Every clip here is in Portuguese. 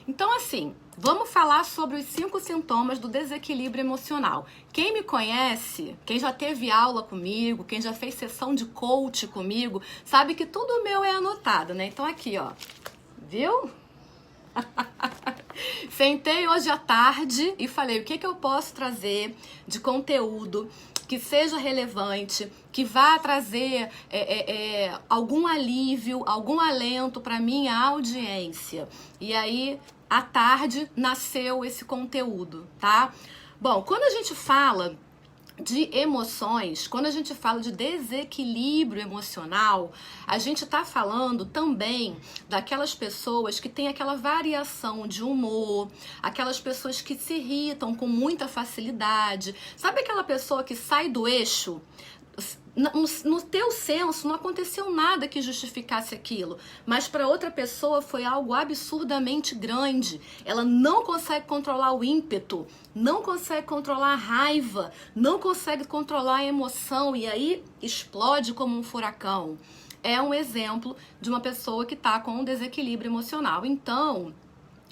Então, assim, vamos falar sobre os 5 sintomas do desequilíbrio emocional. Quem me conhece, quem já teve aula comigo, quem já fez sessão de coach comigo, sabe que tudo meu é anotado, né? Então aqui, ó, viu? Sentei hoje à tarde e falei o que eu posso trazer de conteúdo que seja relevante, que vá trazer algum alívio, algum alento para minha audiência. E aí, à tarde, nasceu esse conteúdo, tá? Bom, quando a gente fala de emoções, quando a gente fala de desequilíbrio emocional, a gente está falando também daquelas pessoas que têm aquela variação de humor, aquelas pessoas que se irritam com muita facilidade. Sabe aquela pessoa que sai do eixo? No teu senso não aconteceu nada que justificasse aquilo, mas para outra pessoa foi algo absurdamente grande. Ela não consegue controlar o ímpeto, não consegue controlar a raiva, não consegue controlar a emoção e aí explode como um furacão. É um exemplo de uma pessoa que está com um desequilíbrio emocional. Então,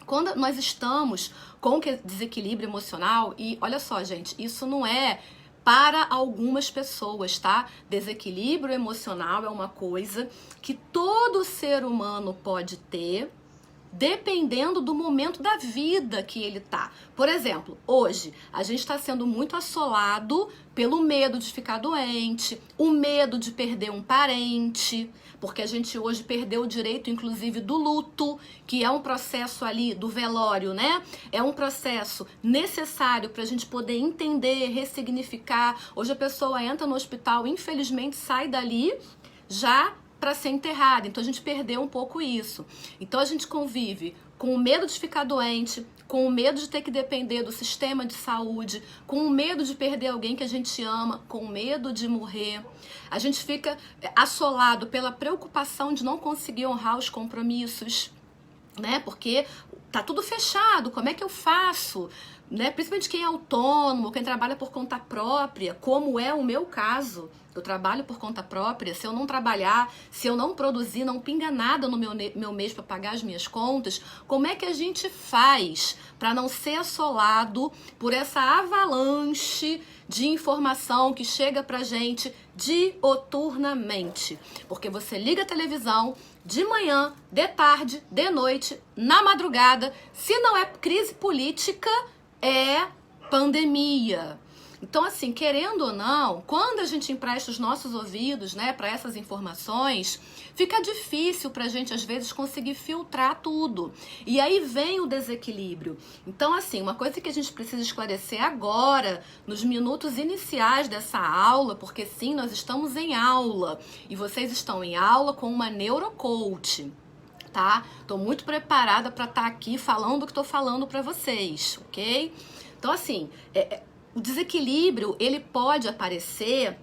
quando nós estamos com desequilíbrio emocional, e olha só, gente, isso não é para algumas pessoas, tá? Desequilíbrio emocional é uma coisa que todo ser humano pode ter, dependendo do momento da vida que ele tá. Por exemplo, hoje a gente está sendo muito assolado pelo medo de ficar doente, o medo de perder um parente, porque a gente hoje perdeu o direito, inclusive, do luto, que é um processo ali do velório, né? É um processo necessário para a gente poder entender, ressignificar. Hoje a pessoa entra no hospital, infelizmente sai dali já para ser enterrada. Então a gente perdeu um pouco isso. Então a gente convive com o medo de ficar doente, com o medo de ter que depender do sistema de saúde, com o medo de perder alguém que a gente ama, com o medo de morrer. A gente fica assolado pela preocupação de não conseguir honrar os compromissos, né? Porque tá tudo fechado, como é que eu faço? Né? Principalmente quem é autônomo, quem trabalha por conta própria, como é o meu caso. Eu trabalho por conta própria, se eu não trabalhar, se eu não produzir, não pinga nada no meu mês para pagar as minhas contas, como é que a gente faz para não ser assolado por essa avalanche de informação que chega pra gente dioturnamente? Porque você liga a televisão de manhã, de tarde, de noite, na madrugada, se não é crise política, é pandemia. Então, assim, querendo ou não, quando a gente empresta os nossos ouvidos, né, para essas informações, fica difícil pra gente, às vezes, conseguir filtrar tudo. E aí vem o desequilíbrio. Então, assim, uma coisa que a gente precisa esclarecer agora, nos minutos iniciais dessa aula, porque sim, nós estamos em aula, e vocês estão em aula com uma neurocoach, tá? Tô muito preparada para estar aqui falando o que tô falando para vocês, ok? Então, assim, o desequilíbrio, ele pode aparecer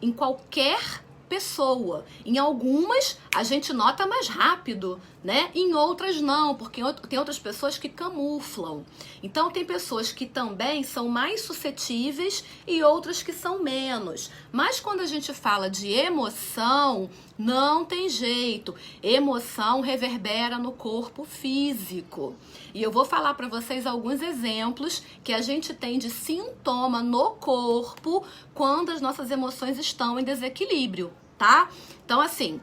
em qualquer pessoa. Em algumas, a gente nota mais rápido, né? Em outras não, porque tem outras pessoas que camuflam. Então, tem pessoas que também são mais suscetíveis e outras que são menos. Mas quando a gente fala de emoção, não tem jeito. Emoção reverbera no corpo físico. E eu vou falar para vocês alguns exemplos que a gente tem de sintoma no corpo quando as nossas emoções estão em desequilíbrio, tá? Então, assim,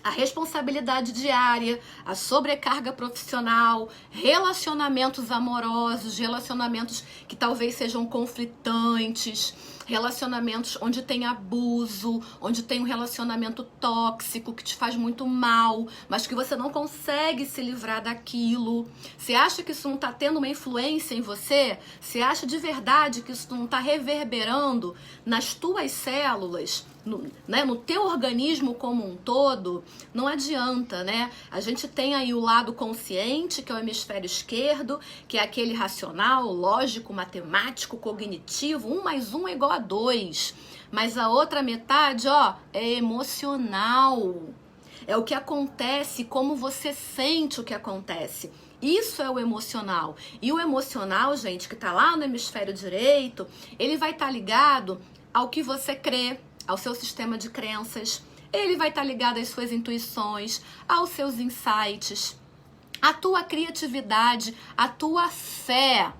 a responsabilidade diária, a sobrecarga profissional, relacionamentos amorosos, relacionamentos que talvez sejam conflitantes, relacionamentos onde tem abuso, onde tem um relacionamento tóxico que te faz muito mal, mas que você não consegue se livrar daquilo. Você acha que isso não está tendo uma influência em você? Você acha de verdade que isso não está reverberando nas tuas células? No teu organismo como um todo? Não adianta, né? A gente tem aí o lado consciente, que é o hemisfério esquerdo, que é aquele racional, lógico, matemático, cognitivo, 1 mais 1 é igual a 2. Mas a outra metade, ó, é emocional. É o que acontece, como você sente o que acontece. Isso é o emocional. E o emocional, gente, que tá lá no hemisfério direito, ele vai estar ligado ao que você crê, ao seu sistema de crenças, ele vai estar ligado às suas intuições, aos seus insights, a tua criatividade, a tua fé.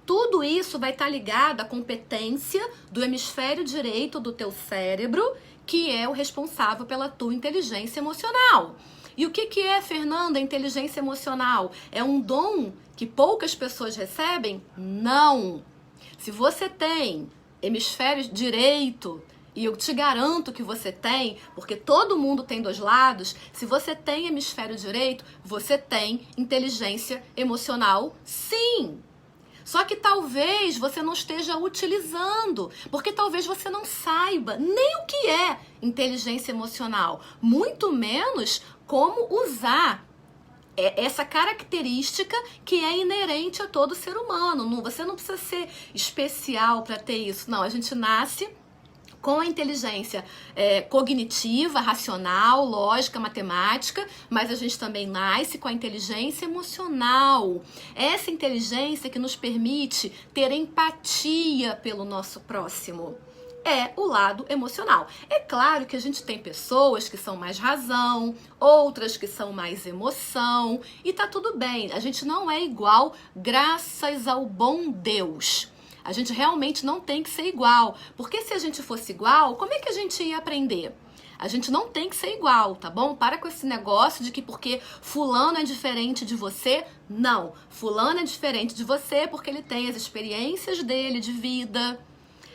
Tudo isso vai estar ligado à competência do hemisfério direito do teu cérebro, que é o responsável pela tua inteligência emocional. E o que é, Fernanda, inteligência emocional? É um dom que poucas pessoas recebem? Não. Se você tem hemisfério direito, e eu te garanto que você tem, porque todo mundo tem dois lados, se você tem hemisfério direito, você tem inteligência emocional, sim. Só que talvez você não esteja utilizando, porque talvez você não saiba nem o que é inteligência emocional, muito menos como usar essa característica que é inerente a todo ser humano. Você não precisa ser especial para ter isso, não. A gente nasce com a inteligência cognitiva, racional, lógica, matemática, mas a gente também nasce com a inteligência emocional. Essa inteligência que nos permite ter empatia pelo nosso próximo. É o lado emocional. É claro que a gente tem pessoas que são mais razão, outras que são mais emoção, e tá tudo bem. A gente não é igual, graças ao bom Deus. A gente realmente não tem que ser igual, porque se a gente fosse igual, como é que a gente ia aprender? A gente não tem que ser igual, tá bom? Para com esse negócio de que porque fulano é diferente de você. Não, fulano é diferente de você porque ele tem as experiências dele de vida,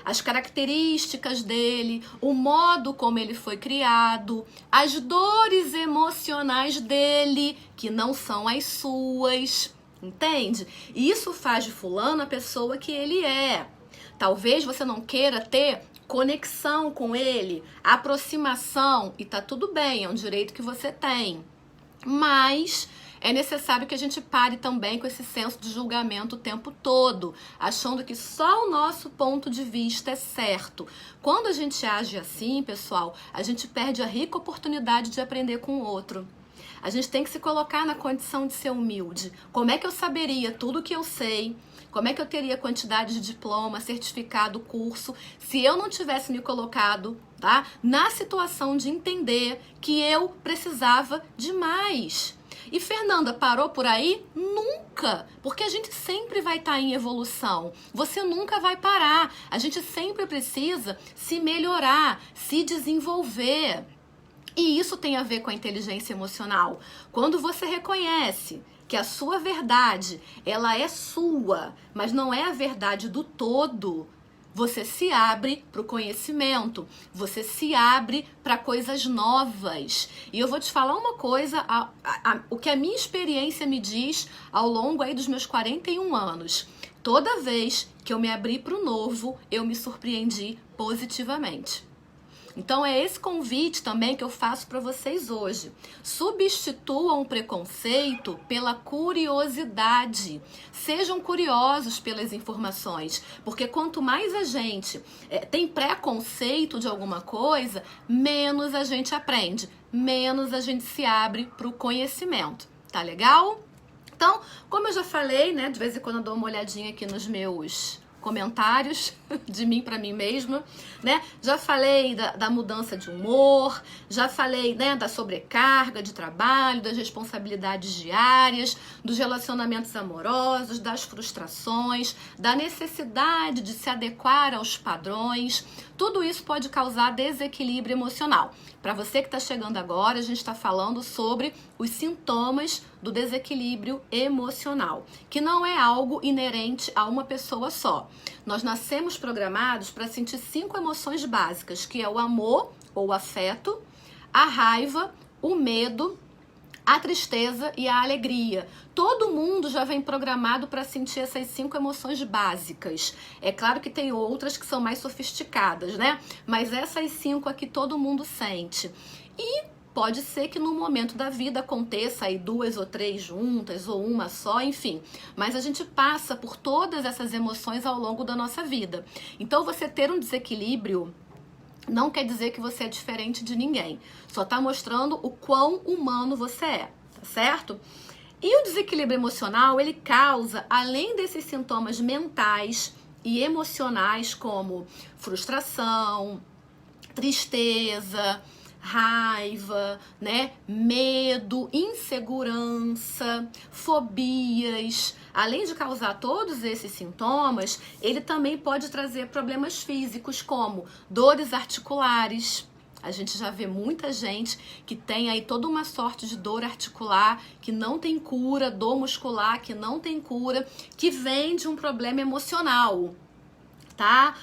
as características dele, o modo como ele foi criado, as dores emocionais dele, que não são as suas. Entende? E isso faz de fulano a pessoa que ele é. Talvez você não queira ter conexão com ele, aproximação, e tá tudo bem, é um direito que você tem. Mas é necessário que a gente pare também com esse senso de julgamento o tempo todo, achando que só o nosso ponto de vista é certo. Quando a gente age assim, pessoal, a gente perde a rica oportunidade de aprender com o outro. A gente tem que se colocar na condição de ser humilde. Como é que eu saberia tudo que eu sei? Como é que eu teria quantidade de diploma, certificado, curso, se eu não tivesse me colocado, tá, na situação de entender que eu precisava de mais? E Fernanda, parou por aí? Nunca! Porque a gente sempre vai estar em evolução. Você nunca vai parar. A gente sempre precisa se melhorar, se desenvolver. E isso tem a ver com a inteligência emocional. Quando você reconhece que a sua verdade, ela é sua, mas não é a verdade do todo, você se abre para o conhecimento, você se abre para coisas novas. E eu vou te falar uma coisa, o que a minha experiência me diz ao longo aí dos meus 41 anos. Toda vez que eu me abri para o novo, eu me surpreendi positivamente. Então é esse convite também que eu faço para vocês hoje. Substituam o preconceito pela curiosidade. Sejam curiosos pelas informações, porque quanto mais a gente tem preconceito de alguma coisa, menos a gente aprende, menos a gente se abre para o conhecimento. Tá legal? Então, como eu já falei, né, de vez em quando eu dou uma olhadinha aqui nos meus comentários de mim para mim mesma, né? Já falei da mudança de humor, já falei, né, da sobrecarga de trabalho, das responsabilidades diárias, dos relacionamentos amorosos, das frustrações, da necessidade de se adequar aos padrões. Tudo isso pode causar desequilíbrio emocional. Para você que está chegando agora, a gente está falando sobre os sintomas do desequilíbrio emocional, que não é algo inerente a uma pessoa só. Nós nascemos programados para sentir 5 emoções básicas, que é o amor ou afeto, a raiva, o medo, a tristeza e a alegria. Todo mundo já vem programado para sentir essas 5 emoções básicas. É claro que tem outras que são mais sofisticadas, né? Mas essas 5 aqui todo mundo sente. E pode ser que no momento da vida aconteça aí 2 ou 3 juntas, ou uma só, enfim. Mas a gente passa por todas essas emoções ao longo da nossa vida. Então você ter um desequilíbrio não quer dizer que você é diferente de ninguém. Só está mostrando o quão humano você é, tá certo? E o desequilíbrio emocional, ele causa, além desses sintomas mentais e emocionais, como frustração, tristeza, raiva, né? Medo, insegurança, fobias. Além de causar todos esses sintomas, ele também pode trazer problemas físicos como dores articulares. A gente já vê muita gente que tem aí toda uma sorte de dor articular que não tem cura, dor muscular que não tem cura, que vem de um problema emocional, tá?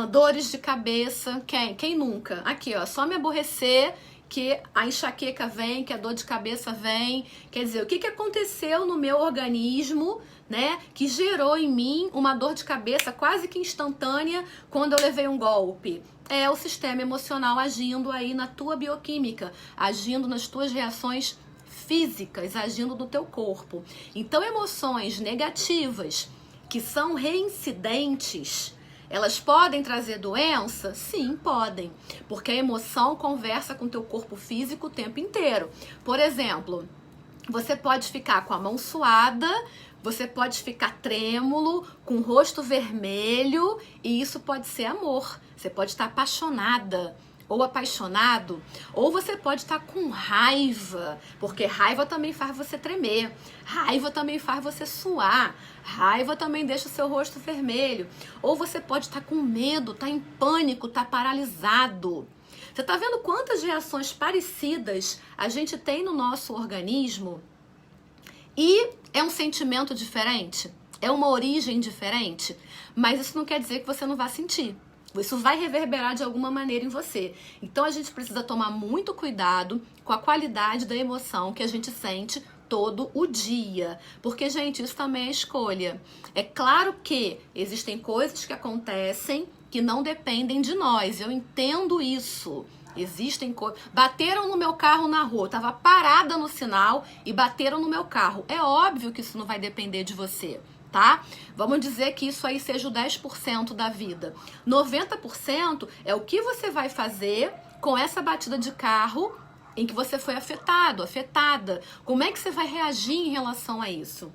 Dores de cabeça, quem nunca? Aqui, ó, só me aborrecer que a enxaqueca vem, que a dor de cabeça vem. Quer dizer, o que aconteceu no meu organismo, né, que gerou em mim uma dor de cabeça quase que instantânea quando eu levei um golpe? É o sistema emocional agindo aí na tua bioquímica, agindo nas tuas reações físicas, agindo no teu corpo. Então, emoções negativas que são reincidentes, elas podem trazer doença? Sim, podem. Porque a emoção conversa com o teu corpo físico o tempo inteiro. Por exemplo, você pode ficar com a mão suada, você pode ficar trêmulo, com o rosto vermelho, e isso pode ser amor. Você pode estar apaixonada ou apaixonado, ou você pode estar com raiva, porque raiva também faz você tremer, raiva também faz você suar, raiva também deixa o seu rosto vermelho, ou você pode estar com medo, estar em pânico, estar paralisado. Você está vendo quantas reações parecidas a gente tem no nosso organismo? E é um sentimento diferente, é uma origem diferente, mas isso não quer dizer que você não vai sentir. Isso vai reverberar de alguma maneira em você. Então a gente precisa tomar muito cuidado com a qualidade da emoção que a gente sente todo o dia. Porque, gente, isso também é escolha. É claro que existem coisas que acontecem que não dependem de nós. Eu entendo isso. Existem coisas. Bateram no meu carro na rua. Eu tava parada no sinal e bateram no meu carro. É óbvio que isso não vai depender de você. Tá? Vamos dizer que isso aí seja o 10% da vida. 90% é o que você vai fazer com essa batida de carro em que você foi afetado, afetada. Como é que você vai reagir em relação a isso?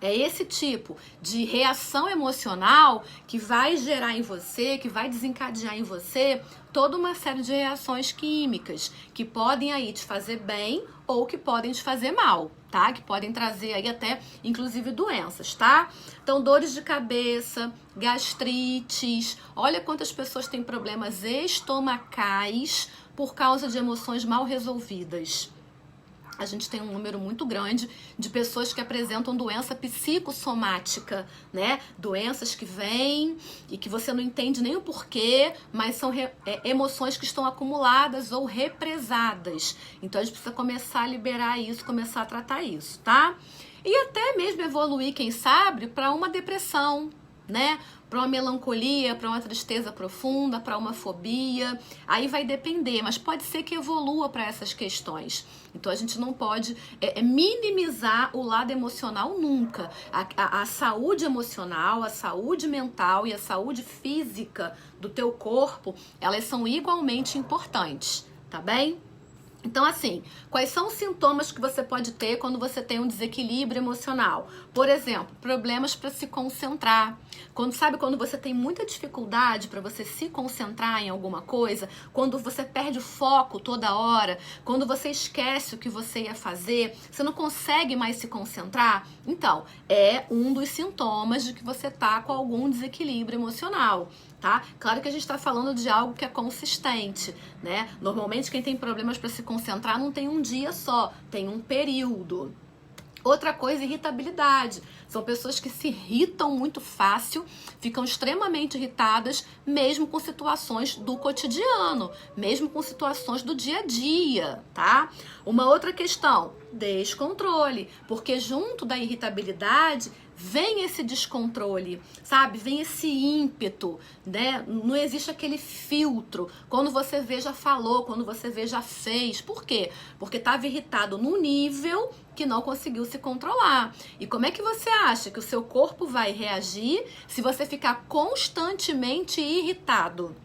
É esse tipo de reação emocional que vai gerar em você, que vai desencadear em você toda uma série de reações químicas que podem aí te fazer bem ou que podem te fazer mal, tá? Que podem trazer aí até, inclusive, doenças, tá? Então, dores de cabeça, gastrites, olha quantas pessoas têm problemas estomacais por causa de emoções mal resolvidas. A gente tem um número muito grande de pessoas que apresentam doença psicossomática, né? Doenças que vêm e que você não entende nem o porquê, mas são emoções que estão acumuladas ou represadas. Então a gente precisa começar a liberar isso, começar a tratar isso, tá? E até mesmo evoluir, quem sabe, para uma depressão, né? Para uma melancolia, para uma tristeza profunda, para uma fobia. Aí vai depender, mas pode ser que evolua para essas questões. Então a gente não pode minimizar o lado emocional nunca. A saúde emocional, a saúde mental e a saúde física do teu corpo, elas são igualmente importantes, tá bem? Então, assim, quais são os sintomas que você pode ter quando você tem um desequilíbrio emocional? Por exemplo, problemas para se concentrar. Quando você tem muita dificuldade para você se concentrar em alguma coisa, quando você perde o foco toda hora, quando você esquece o que você ia fazer, você não consegue mais se concentrar, então, é um dos sintomas de que você tá com algum desequilíbrio emocional. Tá? Claro que a gente está falando de algo que é consistente, né? Normalmente quem tem problemas para se concentrar não tem um dia só, tem um período. Outra coisa, irritabilidade. São pessoas que se irritam muito fácil, ficam extremamente irritadas, mesmo com situações do cotidiano, mesmo com situações do dia a dia, tá? Uma outra questão, descontrole, porque junto da irritabilidade vem esse descontrole, sabe? Vem esse ímpeto, né? Não existe aquele filtro. Quando você vê, já falou. Quando você vê, já fez. Por quê? Porque estava irritado num nível que não conseguiu se controlar. E como é que você acha que o seu corpo vai reagir se você ficar constantemente irritado?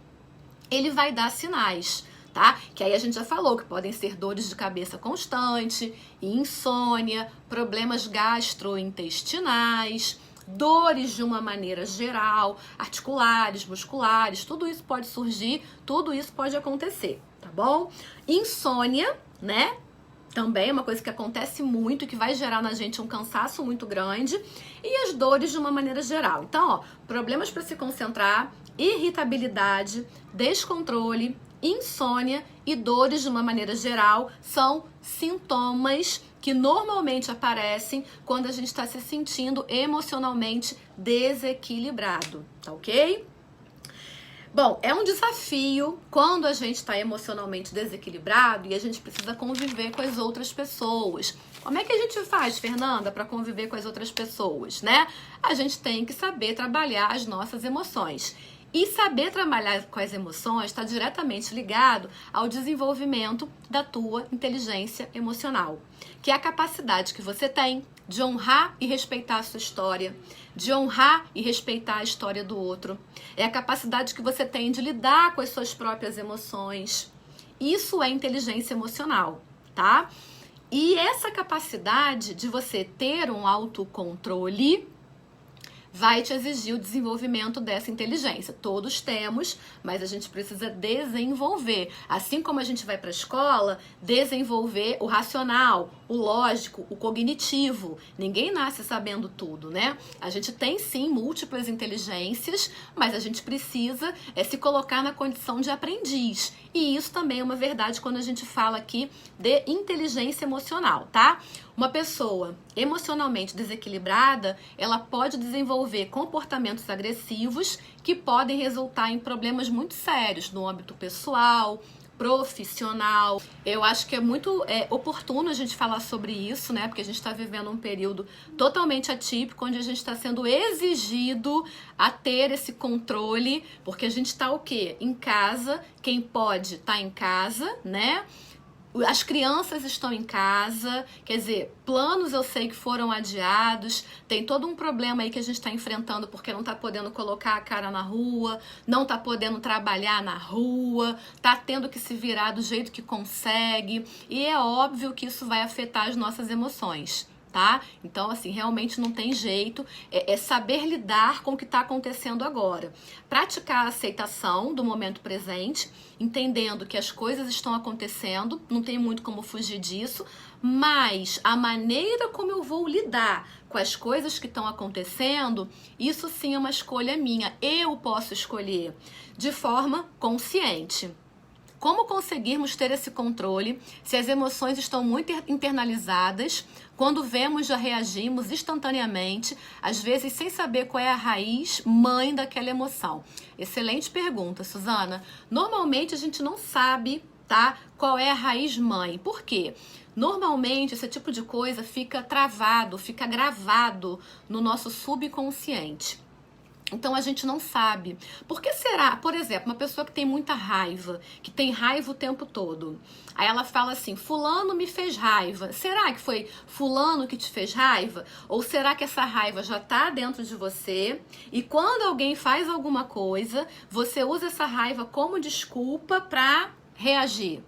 Ele vai dar sinais, tá? Que aí a gente já falou que podem ser dores de cabeça constante, insônia, problemas gastrointestinais, dores de uma maneira geral, articulares, musculares, tudo isso pode surgir, tudo isso pode acontecer, tá bom? Insônia, né? Também é uma coisa que acontece muito e que vai gerar na gente um cansaço muito grande. E as dores de uma maneira geral. Então, ó, problemas para se concentrar, irritabilidade, descontrole, insônia e dores de uma maneira geral são sintomas que normalmente aparecem quando a gente está se sentindo emocionalmente desequilibrado, tá ok? Bom, é um desafio quando a gente está emocionalmente desequilibrado e a gente precisa conviver com as outras pessoas. Como é que a gente faz, Fernanda, para conviver com as outras pessoas, né? A gente tem que saber trabalhar as nossas emoções. E saber trabalhar com as emoções está diretamente ligado ao desenvolvimento da tua inteligência emocional, que é a capacidade que você tem de honrar e respeitar a sua história, de honrar e respeitar a história do outro. É a capacidade que você tem de lidar com as suas próprias emoções. Isso é inteligência emocional, tá? E essa capacidade de você ter um autocontrole vai te exigir o desenvolvimento dessa inteligência. Todos temos, mas a gente precisa desenvolver. Assim como a gente vai para a escola, desenvolver o racional, o lógico, o cognitivo. Ninguém nasce sabendo tudo, né? A gente tem sim múltiplas inteligências, mas a gente precisa se colocar na condição de aprendiz. E isso também é uma verdade quando a gente fala aqui de inteligência emocional, tá? Uma pessoa emocionalmente desequilibrada, ela pode desenvolver comportamentos agressivos que podem resultar em problemas muito sérios no âmbito pessoal, profissional. Eu acho que é muito oportuno a gente falar sobre isso, né? Porque a gente está vivendo um período totalmente atípico, onde a gente está sendo exigido a ter esse controle, porque a gente está o quê? Em casa, quem pode tá em casa, né? As crianças estão em casa, quer dizer, planos eu sei que foram adiados, tem todo um problema aí que a gente está enfrentando porque não está podendo colocar a cara na rua, não está podendo trabalhar na rua, está tendo que se virar do jeito que consegue, e é óbvio que isso vai afetar as nossas emoções. Tá? Então, assim, realmente não tem jeito, é saber lidar com o que está acontecendo agora. Praticar a aceitação do momento presente, entendendo que as coisas estão acontecendo, não tem muito como fugir disso, mas a maneira como eu vou lidar com as coisas que estão acontecendo, isso sim é uma escolha minha, eu posso escolher de forma consciente. Como conseguirmos ter esse controle se as emoções estão muito internalizadas? Quando vemos, já reagimos instantaneamente, às vezes sem saber qual é a raiz mãe daquela emoção. Excelente pergunta, Suzana. Normalmente a gente não sabe, tá, qual é a raiz mãe. Por quê? Normalmente esse tipo de coisa fica travado, fica gravado no nosso subconsciente. Então a gente não sabe. Por que será? Por exemplo, uma pessoa que tem muita raiva, que tem raiva o tempo todo. Aí ela fala assim, fulano me fez raiva. Será que foi fulano que te fez raiva? Ou será que essa raiva já tá dentro de você? E quando alguém faz alguma coisa, você usa essa raiva como desculpa para reagir?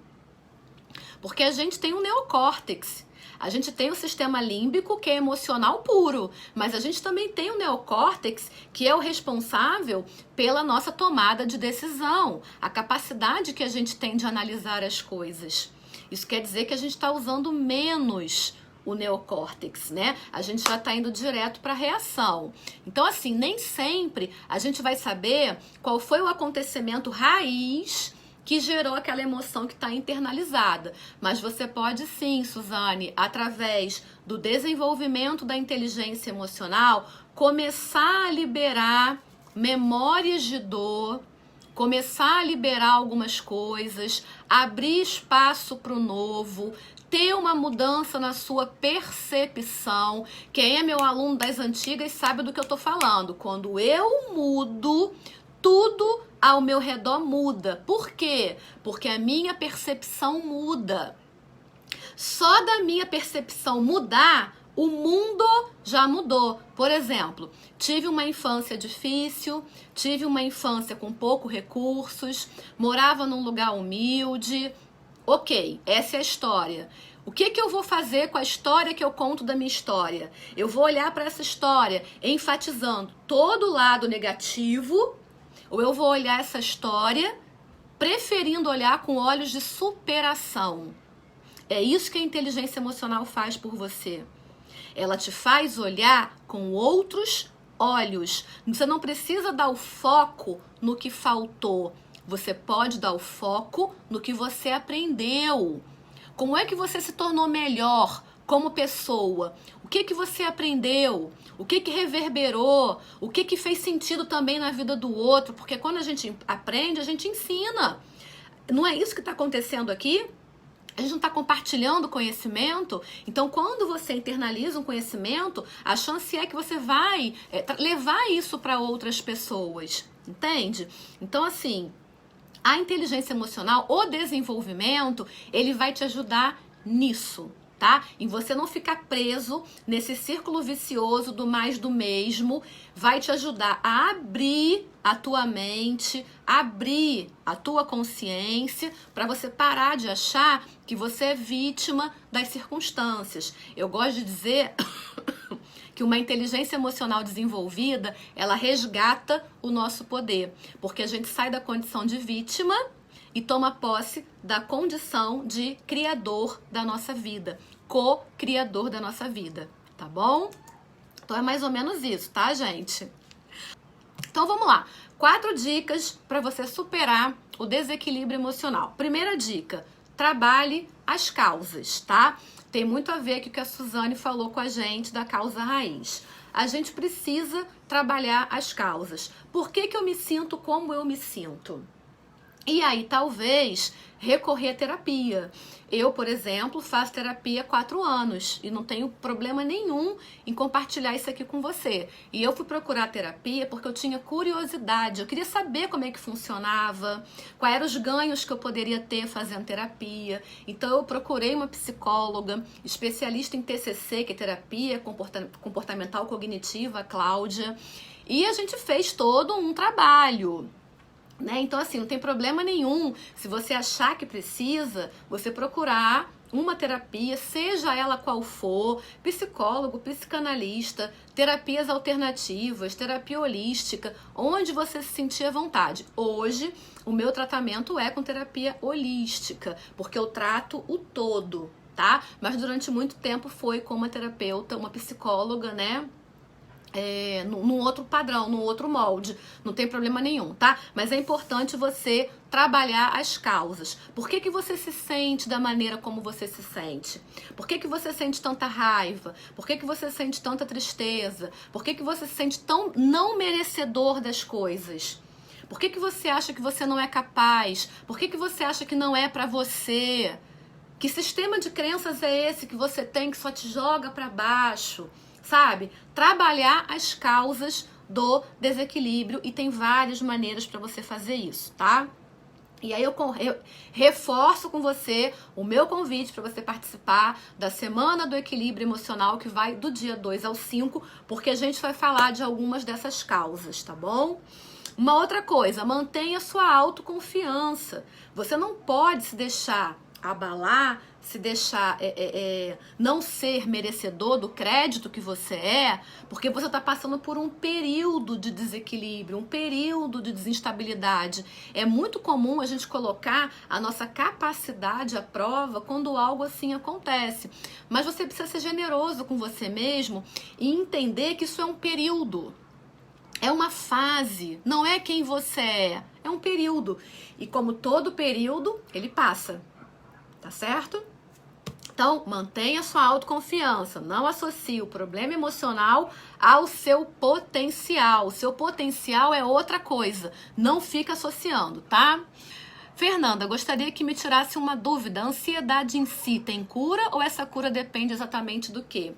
Porque a gente tem um neocórtex. A gente tem o sistema límbico, que é emocional puro, mas a gente também tem o neocórtex, que é o responsável pela nossa tomada de decisão, a capacidade que a gente tem de analisar as coisas. Isso quer dizer que a gente está usando menos o neocórtex, né? A gente já está indo direto para a reação. Então, assim, nem sempre a gente vai saber qual foi o acontecimento raiz que gerou aquela emoção que está internalizada. Mas você pode sim, Suzane, através do desenvolvimento da inteligência emocional, começar a liberar memórias de dor, começar a liberar algumas coisas, abrir espaço para o novo, ter uma mudança na sua percepção. Quem é meu aluno das antigas sabe do que eu estou falando. Quando eu mudo, tudo ao meu redor muda. Por quê? Porque a minha percepção muda. Só da minha percepção mudar, o mundo já mudou. Por exemplo, tive uma infância difícil, tive uma infância com poucos recursos, morava num lugar humilde, Ok, essa é a história. O que eu vou fazer com a história que eu conto da minha história? Eu vou olhar para essa história enfatizando todo o lado negativo, ou eu vou olhar essa história preferindo olhar com olhos de superação? É isso que a inteligência emocional faz por você. Ela te faz olhar com outros olhos. Você não precisa dar o foco no que faltou. Você pode dar o foco no que você aprendeu. Como é que você se tornou melhor como pessoa? O que você aprendeu? O que reverberou? O que fez sentido também na vida do outro? Porque quando a gente aprende, a gente ensina. Não é isso que está acontecendo aqui? A gente não está compartilhando conhecimento? Então, quando você internaliza um conhecimento, a chance é que você vai levar isso para outras pessoas. Entende? Então, assim, a inteligência emocional, o desenvolvimento, ele vai te ajudar nisso, tá? Em você não ficar preso nesse círculo vicioso do mais do mesmo, vai te ajudar a abrir a tua mente, abrir a tua consciência, para você parar de achar que você é vítima das circunstâncias. Eu gosto de dizer que uma inteligência emocional desenvolvida, ela resgata o nosso poder, porque a gente sai da condição de vítima e toma posse da condição de criador da nossa vida, co-criador da nossa vida, tá bom? Então é mais ou menos isso, tá, gente? Então vamos lá, 4 dicas para você superar o desequilíbrio emocional. Primeira dica, trabalhe as causas, tá? Tem muito a ver com o que a Suzane falou com a gente da causa raiz. A gente precisa trabalhar as causas. Por que eu me sinto como eu me sinto? E aí, talvez, recorrer à terapia. Eu, por exemplo, faço terapia há 4 anos e não tenho problema nenhum em compartilhar isso aqui com você. E eu fui procurar terapia porque eu tinha curiosidade, eu queria saber como é que funcionava, quais eram os ganhos que eu poderia ter fazendo terapia. Então, eu procurei uma psicóloga, especialista em TCC, que é terapia comportamental cognitiva, a Cláudia, e a gente fez todo um trabalho. Né? Então, assim, não tem problema nenhum se você achar que precisa, você procurar uma terapia, seja ela qual for, psicólogo, psicanalista, terapias alternativas, terapia holística, onde você se sentir à vontade. Hoje, o meu tratamento é com terapia holística, porque eu trato o todo, tá? Mas durante muito tempo foi com uma terapeuta, uma psicóloga, né? Num outro padrão, num outro molde, não tem problema nenhum, tá? Mas é importante você trabalhar as causas. Por que você se sente da maneira como você se sente? Por que você sente tanta raiva? Por que você sente tanta tristeza? Por que você se sente tão não merecedor das coisas? Por que você acha que você não é capaz? Por que você acha que não é pra você? Que sistema de crenças é esse que você tem que só te joga pra baixo? Sabe? Trabalhar as causas do desequilíbrio e tem várias maneiras para você fazer isso, tá? E aí eu reforço com você o meu convite para você participar da Semana do Equilíbrio Emocional, que vai do dia 2 ao 5, porque a gente vai falar de algumas dessas causas, tá bom? Uma outra coisa, mantenha sua autoconfiança. Você não pode se deixar abalar, se deixar não ser merecedor do crédito que você é, porque você está passando por um período de desequilíbrio, um período de desinstabilidade. É muito comum a gente colocar a nossa capacidade à prova quando algo assim acontece. Mas você precisa ser generoso com você mesmo e entender que isso é um período. É uma fase, não é quem você é um período. E como todo período, ele passa. Tá certo? Então, mantenha sua autoconfiança. Não associe o problema emocional ao seu potencial. O seu potencial é outra coisa. Não fica associando, tá? Fernanda, gostaria que me tirasse uma dúvida. A ansiedade em si tem cura ou essa cura depende exatamente do quê?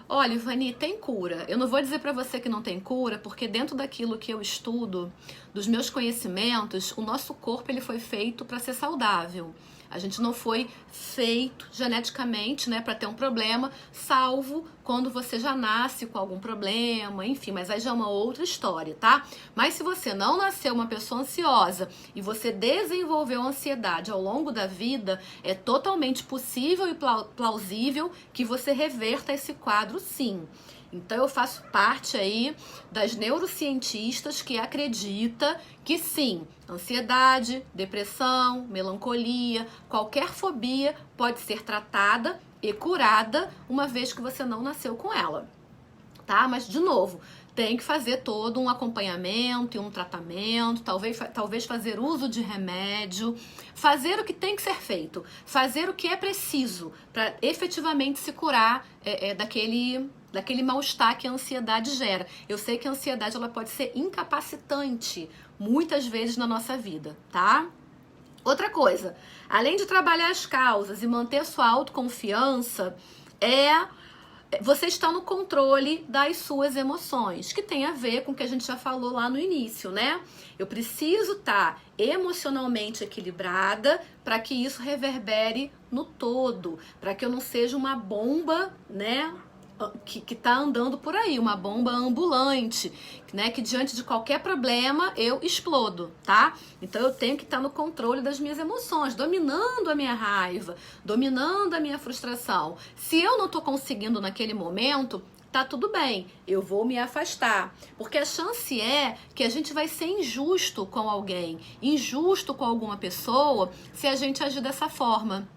Olha, Ivani, tem cura. Eu não vou dizer pra você que não tem cura, porque dentro daquilo que eu estudo, dos meus conhecimentos, o nosso corpo ele foi feito para ser saudável. A gente não foi feito geneticamente, né, para ter um problema, salvo quando você já nasce com algum problema, enfim, mas aí já é uma outra história, tá? Mas se você não nasceu uma pessoa ansiosa e você desenvolveu ansiedade ao longo da vida, é totalmente possível e plausível que você reverta esse quadro, sim. Então eu faço parte aí das neurocientistas que acredita que sim, ansiedade, depressão, melancolia, qualquer fobia pode ser tratada e curada uma vez que você não nasceu com ela, tá? Mas de novo, tem que fazer todo um acompanhamento e um tratamento, talvez fazer uso de remédio, fazer o que tem que ser feito, fazer o que é preciso para efetivamente se curar daquele mal-estar que a ansiedade gera. Eu sei que a ansiedade ela pode ser incapacitante muitas vezes na nossa vida, tá? Outra coisa, além de trabalhar as causas e manter sua autoconfiança, você está no controle das suas emoções, que tem a ver com o que a gente já falou lá no início, né? Eu preciso estar emocionalmente equilibrada para que isso reverbere no todo, para que eu não seja uma bomba, né? Que tá andando por aí, uma bomba ambulante, né? Que diante de qualquer problema eu explodo, tá? Então eu tenho que estar no controle das minhas emoções, dominando a minha raiva, dominando a minha frustração. Se eu não tô conseguindo naquele momento, tá tudo bem, eu vou me afastar. Porque a chance é que a gente vai ser injusto com alguém, injusto com alguma pessoa, se a gente agir dessa forma.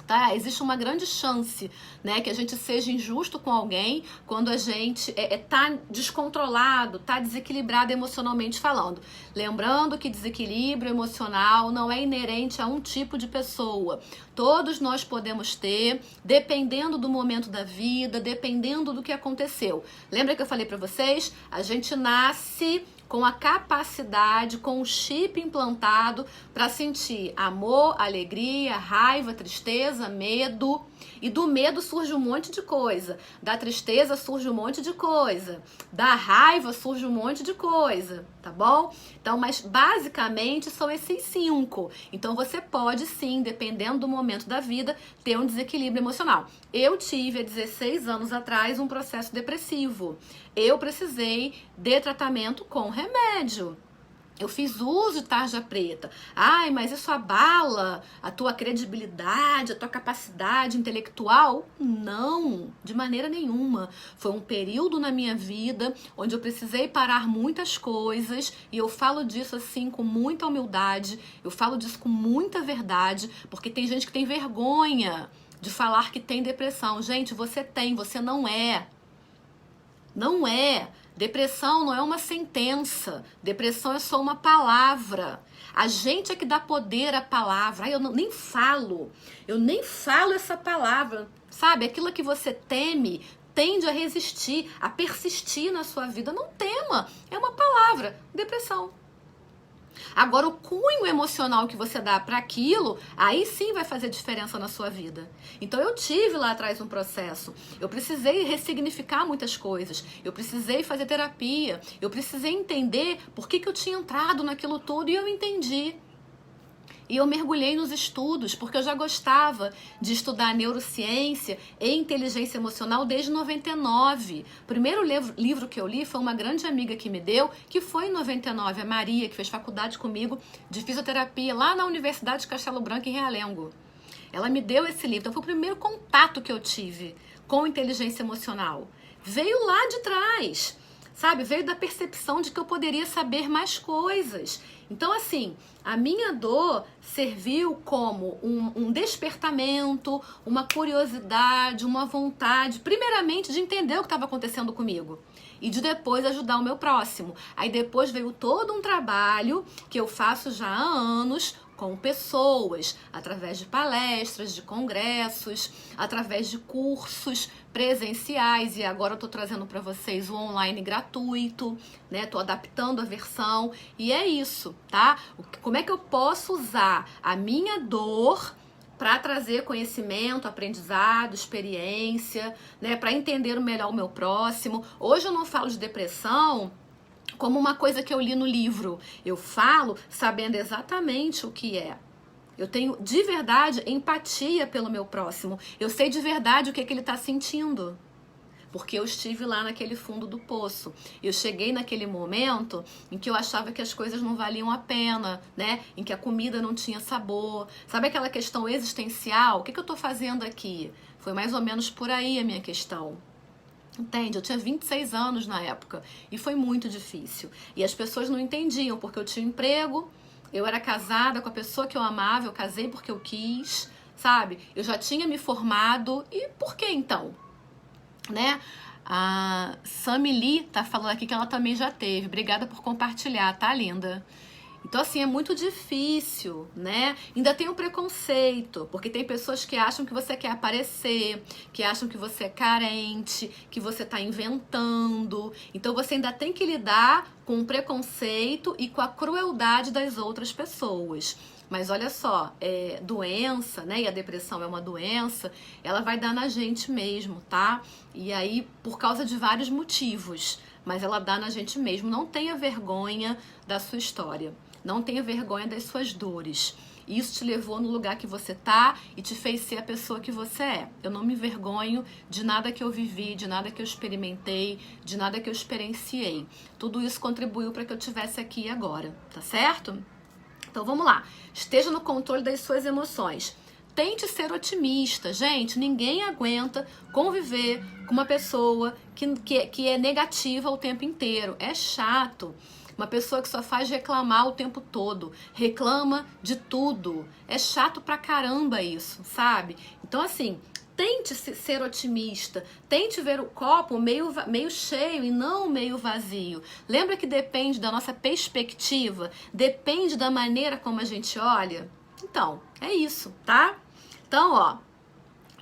Tá? Existe uma grande chance, né, que a gente seja injusto com alguém quando a gente tá descontrolado, tá desequilibrado emocionalmente falando. Lembrando que desequilíbrio emocional não é inerente a um tipo de pessoa. Todos nós podemos ter, dependendo do momento da vida, dependendo do que aconteceu. Lembra que eu falei pra vocês? A gente nasce com a capacidade, com o chip implantado para sentir amor, alegria, raiva, tristeza, medo. E do medo surge um monte de coisa. Da tristeza surge um monte de coisa. Da raiva surge um monte de coisa, tá bom? Então, mas basicamente são esses 5. Então você pode sim, dependendo do momento da vida, ter um desequilíbrio emocional. Eu tive há 16 anos atrás um processo depressivo. Eu precisei de tratamento com remédio. Eu fiz uso de tarja preta. Ai, mas isso abala a tua credibilidade, a tua capacidade intelectual? Não, de maneira nenhuma. Foi um período na minha vida onde eu precisei parar muitas coisas e eu falo disso assim com muita humildade, eu falo disso com muita verdade, porque tem gente que tem vergonha de falar que tem depressão. Gente, você tem, você não é. Não é. Depressão não é uma sentença. Depressão é só uma palavra. A gente é que dá poder à palavra. Eu nem falo. Eu nem falo essa palavra. Sabe? Aquilo que você teme tende a resistir, a persistir na sua vida. Não tema. É uma palavra. Depressão. Agora, o cunho emocional que você dá para aquilo, aí sim vai fazer diferença na sua vida. Então, eu tive lá atrás um processo. Eu precisei ressignificar muitas coisas. Eu precisei fazer terapia. Eu precisei entender por que eu tinha entrado naquilo tudo e eu entendi. E eu mergulhei nos estudos, porque eu já gostava de estudar neurociência e inteligência emocional desde 99. O primeiro livro que eu li foi uma grande amiga que me deu, que foi em 99, a Maria, que fez faculdade comigo de fisioterapia lá na Universidade de Castelo Branco, em Realengo. Ela me deu esse livro, então foi o primeiro contato que eu tive com inteligência emocional. Veio lá de trás, sabe? Veio da percepção de que eu poderia saber mais coisas. Então, assim, a minha dor serviu como um despertamento, uma curiosidade, uma vontade, primeiramente, de entender o que estava acontecendo comigo e de depois ajudar o meu próximo. Aí depois veio todo um trabalho que eu faço já há anos com pessoas, através de palestras, de congressos, através de cursos presenciais, e agora eu tô trazendo para vocês o online gratuito, né? Tô adaptando a versão, e é isso, tá? Como é que eu posso usar a minha dor para trazer conhecimento, aprendizado, experiência, né? Para entender melhor o meu próximo. Hoje eu não falo de depressão como uma coisa que eu li no livro. Eu falo sabendo exatamente o que é. Eu tenho de verdade empatia pelo meu próximo. Eu sei de verdade o que ele está sentindo. Porque eu estive lá naquele fundo do poço. Eu cheguei naquele momento em que eu achava que as coisas não valiam a pena, né? Em que a comida não tinha sabor. Sabe aquela questão existencial? O que eu tô fazendo aqui? Foi mais ou menos por aí a minha questão. Entende? Eu tinha 26 anos na época e foi muito difícil. E as pessoas não entendiam, porque eu tinha um emprego, eu era casada com a pessoa que eu amava, eu casei porque eu quis, sabe? Eu já tinha me formado e por que então? Né? A Samili tá falando aqui que ela também já teve. Obrigada por compartilhar, tá, linda? Então, assim, é muito difícil, né? Ainda tem o preconceito, porque tem pessoas que acham que você quer aparecer, que acham que você é carente, que você tá inventando. Então, você ainda tem que lidar com o preconceito e com a crueldade das outras pessoas. Mas olha só, doença, né? E a depressão é uma doença, ela vai dar na gente mesmo, tá? E aí, por causa de vários motivos, mas ela dá na gente mesmo. Não tenha vergonha da sua história. Não tenha vergonha das suas dores. Isso te levou no lugar que você tá e te fez ser a pessoa que você é. Eu não me envergonho de nada que eu vivi, de nada que eu experimentei, de nada que eu experienciei. Tudo isso contribuiu para que eu estivesse aqui agora, tá certo? Então vamos lá. Esteja no controle das suas emoções. Tente ser otimista. Gente, ninguém aguenta conviver com uma pessoa que é negativa o tempo inteiro. É chato. Uma pessoa que só faz reclamar o tempo todo. Reclama de tudo. É chato pra caramba isso, sabe? Então, assim, tente ser otimista. Tente ver o copo meio cheio e não meio vazio. Lembra que depende da nossa perspectiva? Depende da maneira como a gente olha? Então, é isso, tá? Então, ó,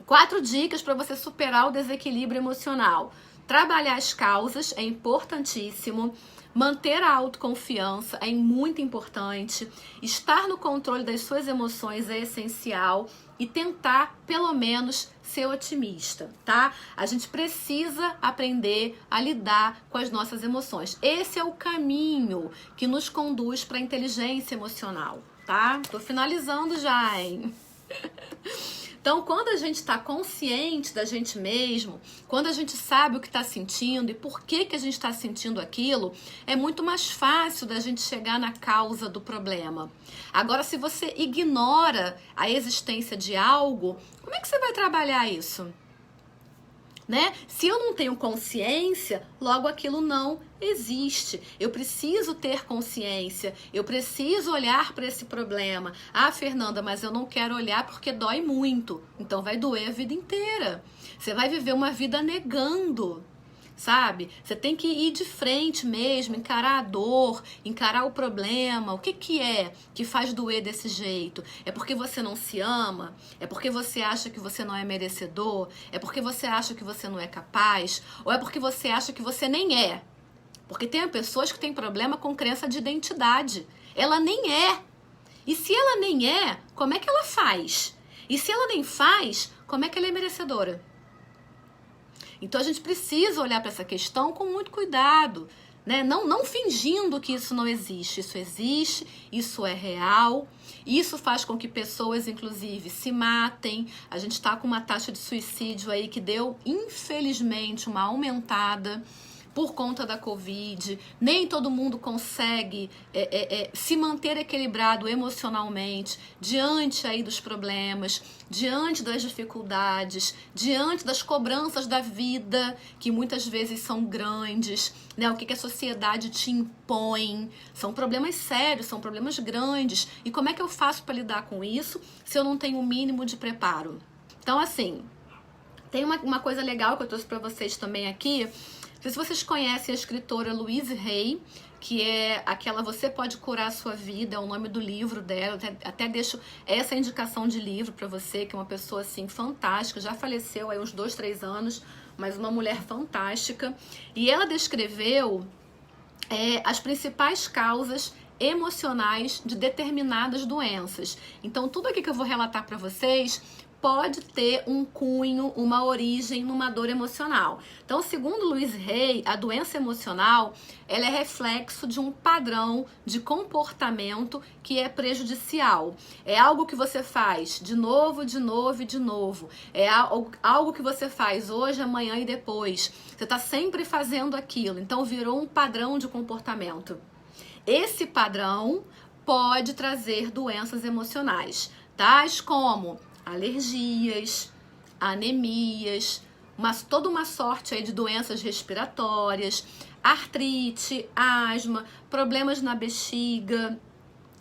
4 dicas para você superar o desequilíbrio emocional. Trabalhar as causas é importantíssimo. Manter a autoconfiança é muito importante. Estar no controle das suas emoções é essencial. E tentar, pelo menos, ser otimista, tá? A gente precisa aprender a lidar com as nossas emoções. Esse é o caminho que nos conduz para a inteligência emocional, tá? Tô finalizando já, hein? Então, quando a gente está consciente da gente mesmo, quando a gente sabe o que está sentindo e por que a gente está sentindo aquilo, é muito mais fácil da gente chegar na causa do problema. Agora, se você ignora a existência de algo, como é que você vai trabalhar isso? Né? Se eu não tenho consciência, logo aquilo não existe. Eu preciso ter consciência, eu preciso olhar para esse problema. Ah, Fernanda, mas eu não quero olhar porque dói muito. Então vai doer a vida inteira. Você vai viver uma vida negando, sabe? Você tem que ir de frente mesmo, encarar a dor, encarar o problema. O que é que faz doer desse jeito? É porque você não se ama? É porque você acha que você não é merecedor? É porque você acha que você não é capaz? Ou é porque você acha que você nem é? Porque tem pessoas que têm problema com crença de identidade. Ela nem é. E se ela nem é, como é que ela faz? E se ela nem faz, como é que ela é merecedora? Então a gente precisa olhar para essa questão com muito cuidado, né? Não fingindo que isso não existe. Isso existe, isso é real. Isso faz com que pessoas, inclusive, se matem. A gente está com uma taxa de suicídio aí que deu, infelizmente, uma aumentada por conta da Covid. Nem todo mundo consegue se manter equilibrado emocionalmente diante aí dos problemas, diante das dificuldades, diante das cobranças da vida, que muitas vezes são grandes, né? O que a sociedade te impõe. São problemas sérios, são problemas grandes. E como é que eu faço para lidar com isso se eu não tenho o mínimo de preparo? Então, assim, tem uma coisa legal que eu trouxe para vocês também aqui. Não sei se vocês conhecem a escritora Louise Hay, que é aquela Você Pode Curar a Sua Vida, é o nome do livro dela. Até deixo essa indicação de livro para você, que é uma pessoa assim fantástica, já faleceu há uns 2, 3 anos, mas uma mulher fantástica. E ela descreveu as principais causas emocionais de determinadas doenças. Então, tudo aqui que eu vou relatar para vocês pode ter um cunho, uma origem numa dor emocional. Então, segundo Luiz Hay, a doença emocional, ela é reflexo de um padrão de comportamento que é prejudicial. É algo que você faz de novo, de novo e de novo. É algo que você faz hoje, amanhã e depois. Você está sempre fazendo aquilo, então virou um padrão de comportamento. Esse padrão pode trazer doenças emocionais, tais como alergias, anemias, toda uma sorte aí de doenças respiratórias, artrite, asma, problemas na bexiga,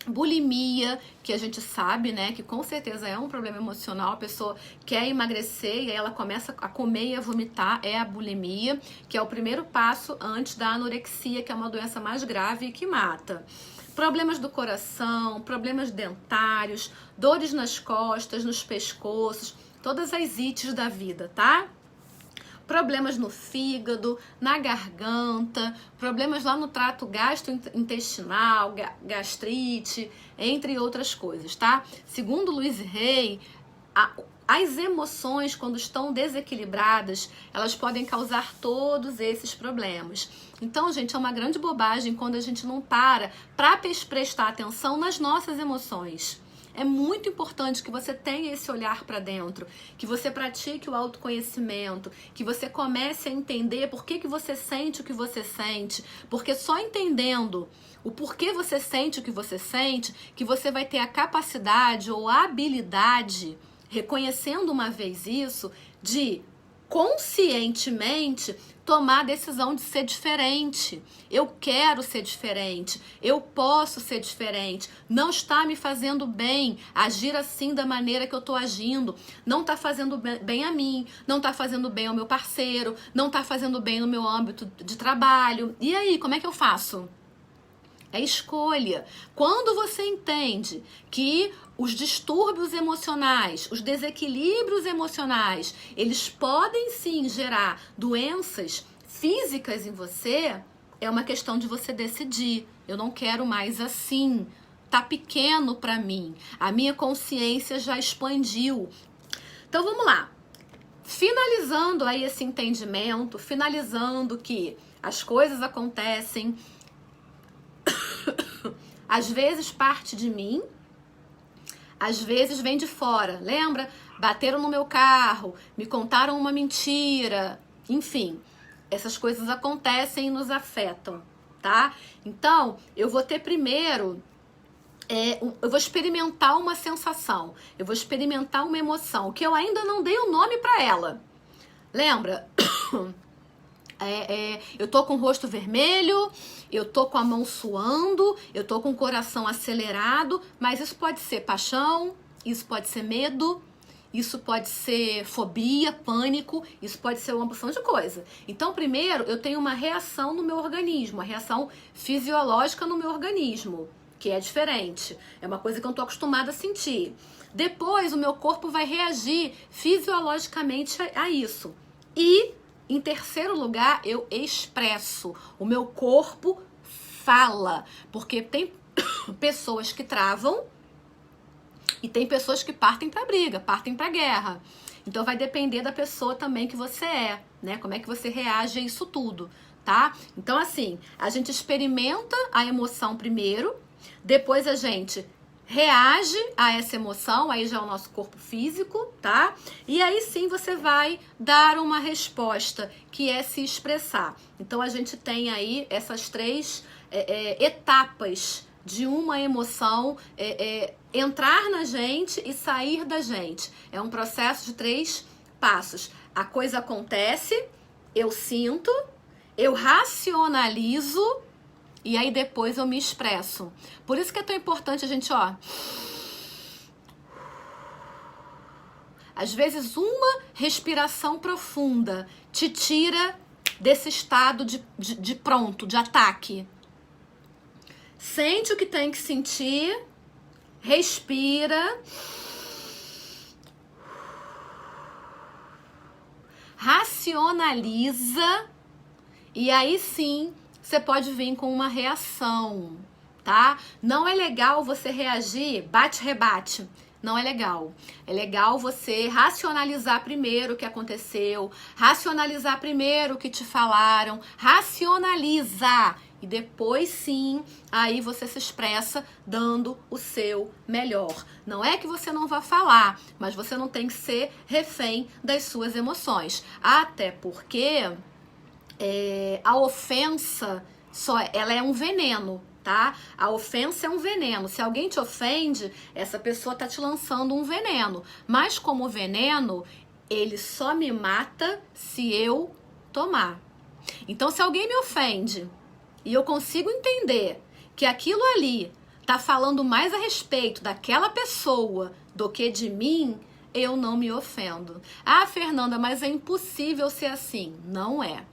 bulimia, que a gente sabe, né, que com certeza é um problema emocional. A pessoa quer emagrecer e aí ela começa a comer e a vomitar, é a bulimia, que é o primeiro passo antes da anorexia, que é uma doença mais grave e que mata. Problemas do coração, problemas dentários, dores nas costas, nos pescoços, todas as ites da vida, tá? Problemas no fígado, na garganta, problemas lá no trato gastrointestinal, gastrite, entre outras coisas, tá? Segundo Luiz Hay, as emoções, quando estão desequilibradas, elas podem causar todos esses problemas. Então, gente, é uma grande bobagem quando a gente não para prestar atenção nas nossas emoções. É muito importante que você tenha esse olhar para dentro, que você pratique o autoconhecimento, que você comece a entender por que você sente o que você sente, porque só entendendo o porquê você sente o que você vai ter a capacidade ou a habilidade, reconhecendo uma vez isso, de conscientemente tomar a decisão de ser diferente. Eu quero ser diferente, eu posso ser diferente, não está me fazendo bem agir assim da maneira que eu estou agindo, não está fazendo bem a mim, não está fazendo bem ao meu parceiro, não está fazendo bem no meu âmbito de trabalho. E aí, como é que eu faço? É escolha. Quando você entende que os distúrbios emocionais, os desequilíbrios emocionais, eles podem sim gerar doenças físicas em você, é uma questão de você decidir. Eu não quero mais assim. Tá pequeno para mim. A minha consciência já expandiu. Então vamos lá. Finalizando aí esse entendimento, finalizando que as coisas acontecem, às vezes parte de mim, às vezes vem de fora. Lembra? Bateram no meu carro, me contaram uma mentira. Enfim, essas coisas acontecem e nos afetam, tá? Então, eu vou ter primeiro... eu vou experimentar uma sensação. Eu vou experimentar uma emoção, que eu ainda não dei o nome pra ela. Lembra? Eu tô com o rosto vermelho, eu tô com a mão suando, eu tô com o coração acelerado, mas isso pode ser paixão, isso pode ser medo, isso pode ser fobia, pânico, isso pode ser uma porção de coisa. Então, primeiro, eu tenho uma reação no meu organismo, uma reação fisiológica no meu organismo, que é diferente. É uma coisa que eu não tô acostumada a sentir. Depois, o meu corpo vai reagir fisiologicamente a isso. E em terceiro lugar, eu expresso. O meu corpo fala. Porque tem pessoas que travam e tem pessoas que partem pra briga, partem pra guerra. Então vai depender da pessoa também que você é, né? Como é que você reage a isso tudo, tá? Então assim, a gente experimenta a emoção primeiro, depois a gente reage a essa emoção, aí já é o nosso corpo físico, tá? E aí sim você vai dar uma resposta, que é se expressar. Então a gente tem aí essas três etapas de uma emoção entrar na gente e sair da gente. É um processo de 3 passos. A coisa acontece, eu sinto, eu racionalizo, e aí depois eu me expresso. Por isso que é tão importante a gente, às vezes uma respiração profunda te tira desse estado de pronto, de ataque. Sente o que tem que sentir, respira, racionaliza, e aí sim você pode vir com uma reação, tá? Não é legal você reagir bate-rebate. não é legal. É legal você racionalizar primeiro o que aconteceu, racionalizar primeiro o que te falaram, racionaliza. E depois sim, aí você se expressa dando o seu melhor. Não é que você não vá falar, mas você não tem que ser refém das suas emoções. Até porque a ofensa, ela é um veneno, tá? A ofensa é um veneno. Se alguém te ofende, essa pessoa tá te lançando um veneno. Mas como veneno, ele só me mata se eu tomar. Então, se alguém me ofende e eu consigo entender que aquilo ali tá falando mais a respeito daquela pessoa do que de mim, eu não me ofendo. Ah, Fernanda, mas é impossível ser assim. Não é.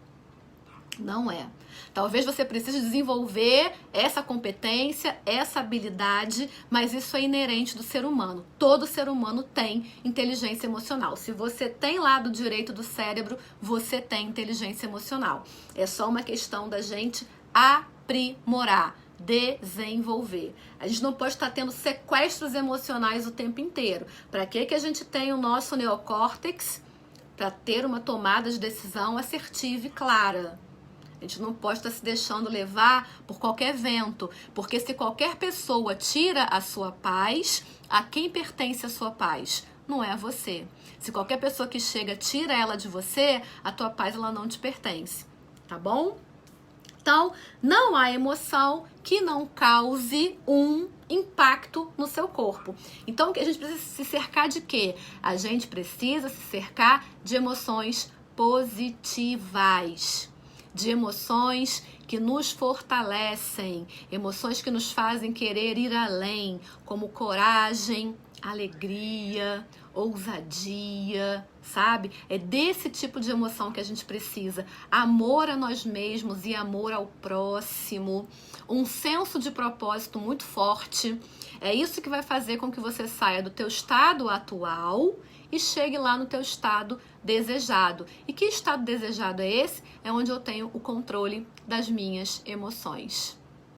Não é. Talvez você precise desenvolver essa competência, essa habilidade, mas isso é inerente do ser humano. Todo ser humano tem inteligência emocional. Se você tem lado direito do cérebro, você tem inteligência emocional. É só uma questão da gente aprimorar, desenvolver. A gente não pode estar tendo sequestros emocionais o tempo inteiro. Para que a gente tem o nosso neocórtex? Para ter uma tomada de decisão assertiva e clara. A gente não pode estar se deixando levar por qualquer vento, porque se qualquer pessoa tira a sua paz, a quem pertence a sua paz? Não é a você. Se qualquer pessoa que chega tira ela de você, a tua paz ela não te pertence, tá bom? Então, não há emoção que não cause um impacto no seu corpo. Então, a gente precisa se cercar de quê? A gente precisa se cercar de emoções positivas. De emoções que nos fortalecem, emoções que nos fazem querer ir além, como coragem, alegria, ousadia, sabe? É desse tipo de emoção que a gente precisa. Amor a nós mesmos e amor ao próximo, um senso de propósito muito forte. É isso que vai fazer com que você saia do teu estado atual e chegue lá no teu estado desejado. E que estado desejado é esse? É onde eu tenho o controle das minhas emoções.